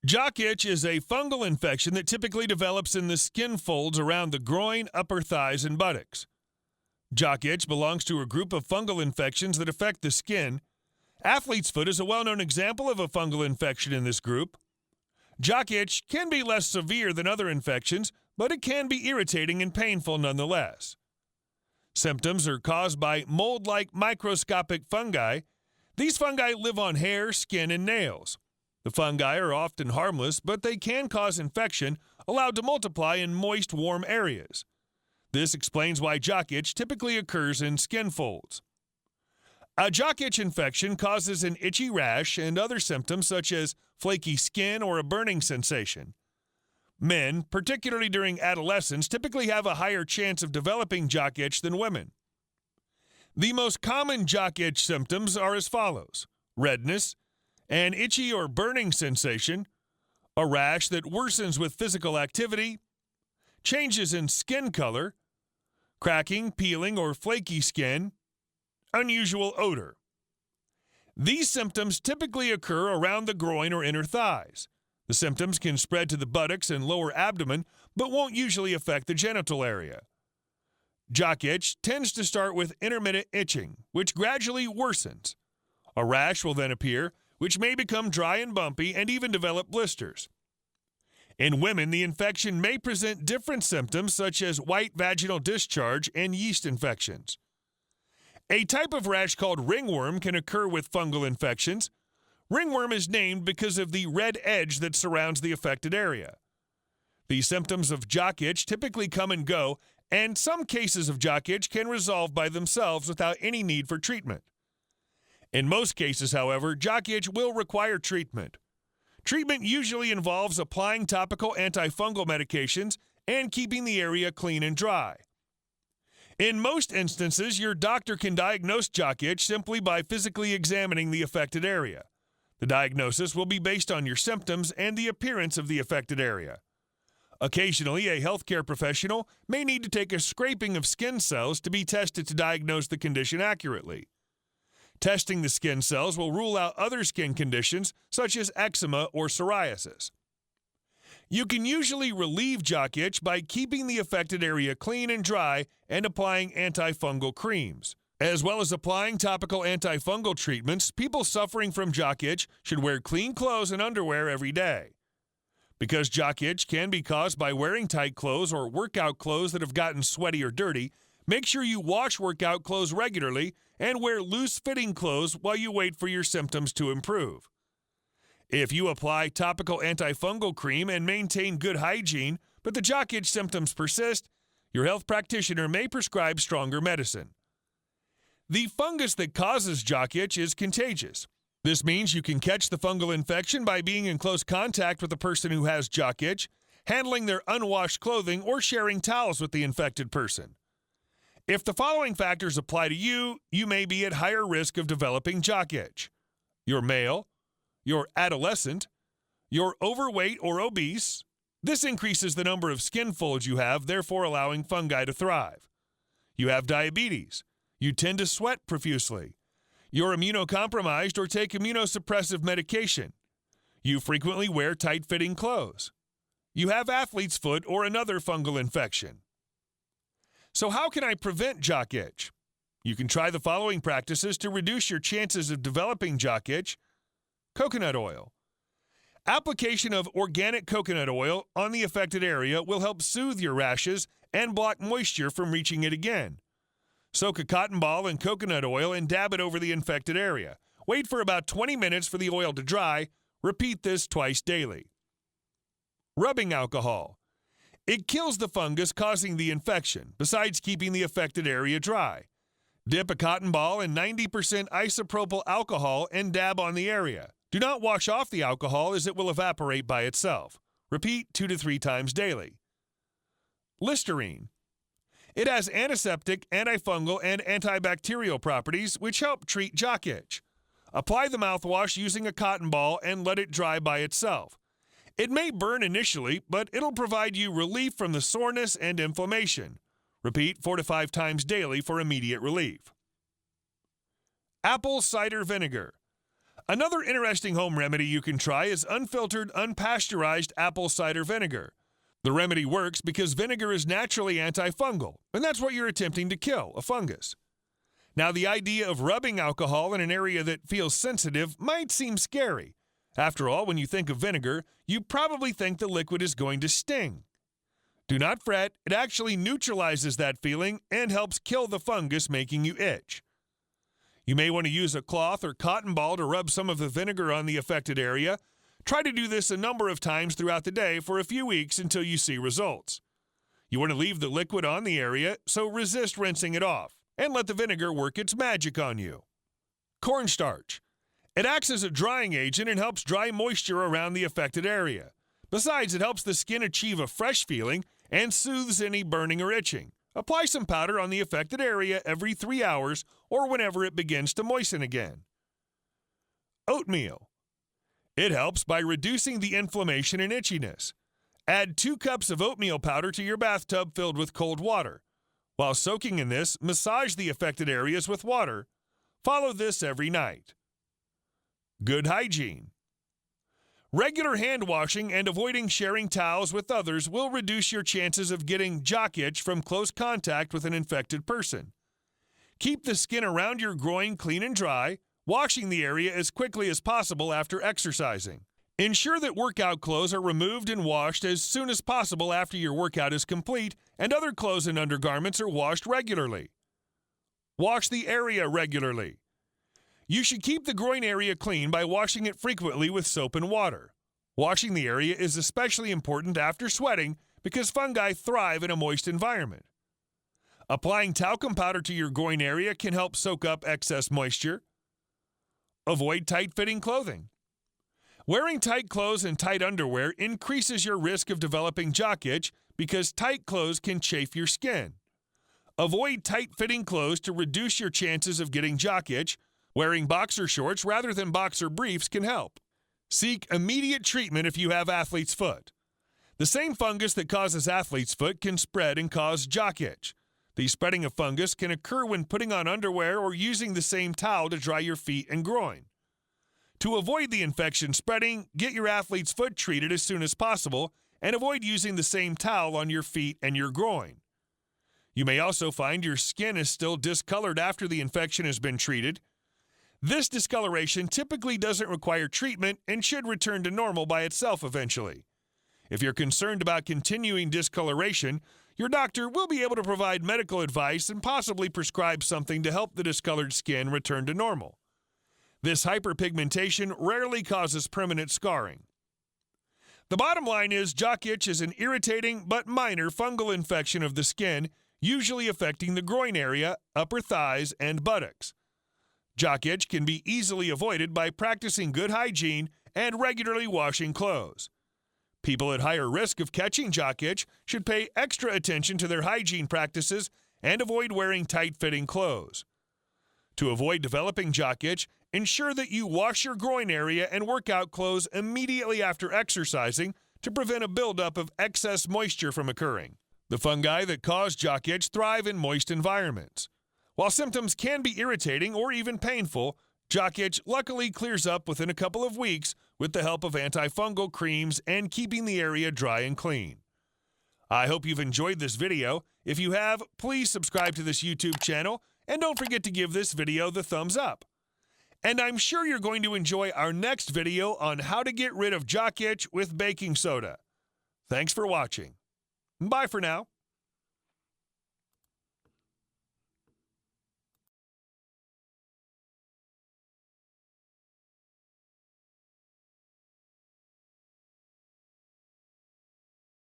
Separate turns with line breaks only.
Jock itch is a fungal infection that typically develops in the skin folds around the groin, upper thighs, and buttocks. Jock itch belongs to a group of fungal infections that affect the skin. Athlete's foot is a well-known example of a fungal infection in this group. Jock itch can be less severe than other infections, but it can be irritating and painful nonetheless. Symptoms are caused by mold-like microscopic fungi. These fungi live on hair, skin, and nails. The fungi are often harmless, but they can cause infection, allowed to multiply in moist, warm areas. This explains why jock itch typically occurs in skin folds. A jock itch infection causes an itchy rash and other symptoms such as flaky skin or a burning sensation. Men, particularly during adolescence, typically have a higher chance of developing jock itch than women. The most common jock itch symptoms are as follows: redness, an itchy or burning sensation, a rash that worsens with physical activity, changes in skin color, cracking, peeling, or flaky skin, unusual odor. These symptoms typically occur around the groin or inner thighs. The symptoms can spread to the buttocks and lower abdomen, but won't usually affect the genital area. Jock itch tends to start with intermittent itching, which gradually worsens. A rash will then appear, which may become dry and bumpy and even develop blisters. In women, the infection may present different symptoms such as white vaginal discharge and yeast infections. A type of rash called ringworm can occur with fungal infections. Ringworm is named because of the red edge that surrounds the affected area. The symptoms of jock itch typically come and go, and some cases of jock itch can resolve by themselves without any need for treatment. In most cases, however, jock itch will require treatment. Treatment usually involves applying topical antifungal medications and keeping the area clean and dry. In most instances, your doctor can diagnose jock itch simply by physically examining the affected area. The diagnosis will be based on your symptoms and the appearance of the affected area. Occasionally, a healthcare professional may need to take a scraping of skin cells to be tested to diagnose the condition accurately. Testing the skin cells will rule out other skin conditions such as eczema or psoriasis. You can usually relieve jock itch by keeping the affected area clean and dry and applying antifungal creams. As well as applying topical antifungal treatments, people suffering from jock itch should wear clean clothes and underwear every day. Because jock itch can be caused by wearing tight clothes or workout clothes that have gotten sweaty or dirty, make sure you wash workout clothes regularly and wear loose-fitting clothes while you wait for your symptoms to improve. If you apply topical antifungal cream and maintain good hygiene, but the jock itch symptoms persist, your health practitioner may prescribe stronger medicine. The fungus that causes jock itch is contagious. This means you can catch the fungal infection by being in close contact with a person who has jock itch, handling their unwashed clothing, or sharing towels with the infected person. If the following factors apply to you, you may be at higher risk of developing jock itch: you're male, you're adolescent, you're overweight or obese. This increases the number of skin folds you have, therefore allowing fungi to thrive. You have diabetes. You tend to sweat profusely. You're immunocompromised or take immunosuppressive medication. You frequently wear tight-fitting clothes. You have athlete's foot or another fungal infection. So how can I prevent jock itch? You can try the following practices to reduce your chances of developing jock itch. Coconut oil. Application of organic coconut oil on the affected area will help soothe your rashes and block moisture from reaching it again. Soak a cotton ball in coconut oil and dab it over the infected area. Wait for about 20 minutes for the oil to dry. Repeat this twice daily. Rubbing alcohol. It kills the fungus causing the infection, besides keeping the affected area dry. Dip a cotton ball in 90% isopropyl alcohol and dab on the area. Do not wash off the alcohol as it will evaporate by itself. Repeat 2 to 3 times daily. Listerine. It has antiseptic, antifungal, and antibacterial properties which help treat jock itch. Apply the mouthwash using a cotton ball and let it dry by itself. It may burn initially, but it'll provide you relief from the soreness and inflammation. Repeat 4 to 5 times daily for immediate relief. Apple cider vinegar. Another interesting home remedy you can try is unfiltered, unpasteurized apple cider vinegar. The remedy works because vinegar is naturally antifungal, and that's what you're attempting to kill, a fungus. Now, the idea of rubbing alcohol in an area that feels sensitive might seem scary. After all, when you think of vinegar, you probably think the liquid is going to sting. Do not fret, it actually neutralizes that feeling and helps kill the fungus making you itch. You may want to use a cloth or cotton ball to rub some of the vinegar on the affected area. Try to do this a number of times throughout the day for a few weeks until you see results. You want to leave the liquid on the area, so resist rinsing it off and let the vinegar work its magic on you. Cornstarch. It acts as a drying agent and helps dry moisture around the affected area. Besides, it helps the skin achieve a fresh feeling and soothes any burning or itching. Apply some powder on the affected area every 3 hours or whenever it begins to moisten again. Oatmeal. It helps by reducing the inflammation and itchiness. Add 2 cups of oatmeal powder to your bathtub filled with cold water. While soaking in this, massage the affected areas with water. Follow this every night. Good hygiene. Regular hand washing and avoiding sharing towels with others will reduce your chances of getting jock itch from close contact with an infected person. Keep the skin around your groin clean and dry, washing the area as quickly as possible after exercising. Ensure that workout clothes are removed and washed as soon as possible after your workout is complete, and other clothes and undergarments are washed regularly. Wash the area regularly. You should keep the groin area clean by washing it frequently with soap and water. Washing the area is especially important after sweating because fungi thrive in a moist environment. Applying talcum powder to your groin area can help soak up excess moisture. Avoid tight-fitting clothing. Wearing tight clothes and tight underwear increases your risk of developing jock itch because tight clothes can chafe your skin. Avoid tight-fitting clothes to reduce your chances of getting jock itch. Wearing boxer shorts rather than boxer briefs can help. Seek immediate treatment if you have athlete's foot. The same fungus that causes athlete's foot can spread and cause jock itch. The spreading of fungus can occur when putting on underwear or using the same towel to dry your feet and groin. To avoid the infection spreading, get your athlete's foot treated as soon as possible and avoid using the same towel on your feet and your groin. You may also find your skin is still discolored after the infection has been treated. This discoloration typically doesn't require treatment and should return to normal by itself eventually. If you're concerned about continuing discoloration, your doctor will be able to provide medical advice and possibly prescribe something to help the discolored skin return to normal. This hyperpigmentation rarely causes permanent scarring. The bottom line is jock itch is an irritating but minor fungal infection of the skin, usually affecting the groin area, upper thighs, and buttocks. Jock itch can be easily avoided by practicing good hygiene and regularly washing clothes. People at higher risk of catching jock itch should pay extra attention to their hygiene practices and avoid wearing tight-fitting clothes. To avoid developing jock itch, ensure that you wash your groin area and workout clothes immediately after exercising to prevent a buildup of excess moisture from occurring. The fungi that cause jock itch thrive in moist environments. While symptoms can be irritating or even painful, jock itch luckily clears up within a couple of weeks with the help of antifungal creams and keeping the area dry and clean. I hope you've enjoyed this video. If you have, please subscribe to this YouTube channel and don't forget to give this video the thumbs up. And I'm sure you're going to enjoy our next video on how to get rid of jock itch with baking soda. Thanks for watching. Bye for now.